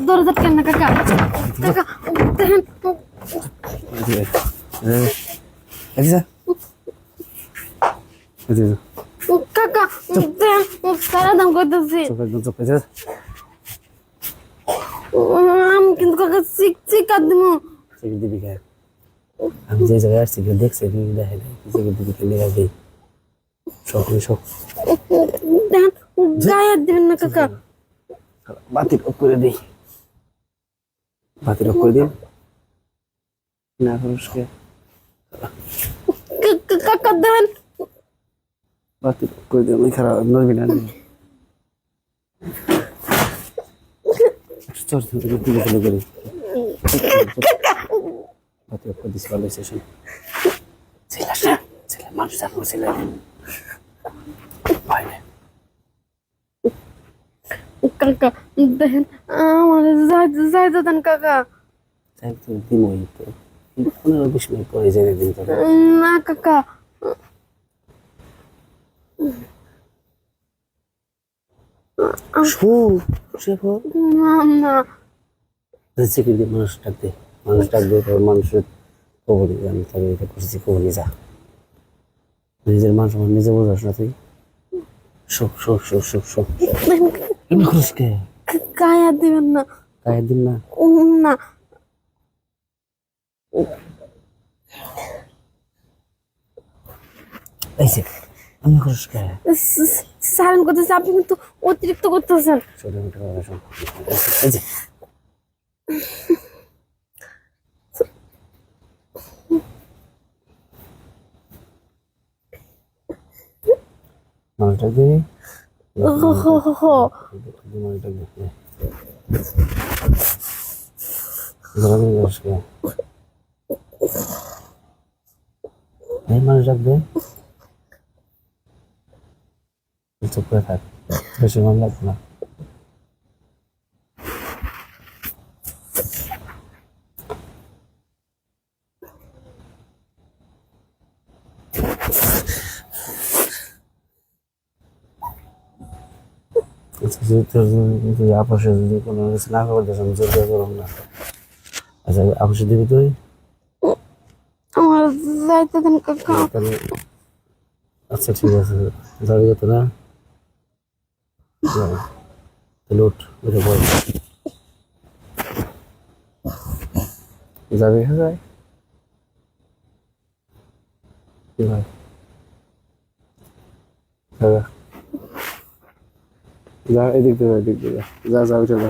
দরজা কেন না কাকা কাকা দেখেন কাকা দেখেন সারা দাম করতেছি আমি কিন্তু কাকা চিকার দিব দিবি কে আমি যে জায়গায় আসছি দেখছি দেখে দিবি কে লেগে দিই সব দেখেন গায়ে দিবেন না কাকা বাতি অফ করে দিই বাতি অফ করে দিন না পুরুষকে কাকা দেখেন বাতি অফ করে দিই আমি খারাপ নড়বি না চল দিকে চলে গেলি বাতি অফ করে দিছি ভালো স্টেশন ছেলে মানুষ জানো ছেলে ভাই কাকা দেখেন আমার যাইতে দেন কাকা তাই তো দিমই তো 15-20 মিনিট পরে যেতে দিন তো না কাকা না না সিকিউরিটি মানুষ ডাকবে তোর মানুষের খবর নিয়ে আমি তবে এটা করছি খবর নিয়ে যা নিজের মানুষ আমার নিজে বোঝাস না তুই শোক এমনি করিস কে গায়ে দিবেন না গায়ে দিন না না এইসে এমনি করিস কে সারেন করতেছে আপনি কিন্তু অতিরিক্ত করতেছেন ছোট মোটো কথা শোন এই যে মানুষটা দিবি মানুষটা দিবি এই মানুষ ডাকবে চুপ করে থাক বেশি মন লাগবে না তুই আপসে যদি কোনো কিছু না করতে জোর করলাম না আচ্ছা আপসে দিবি তুই আমার যাইতে দেন কাকা আচ্ছা ঠিক আছে যাবি তো না তাহলে উঠে বল যাবি হ্যাঁ যা এদিক দিয়ে যা যা উঠে যা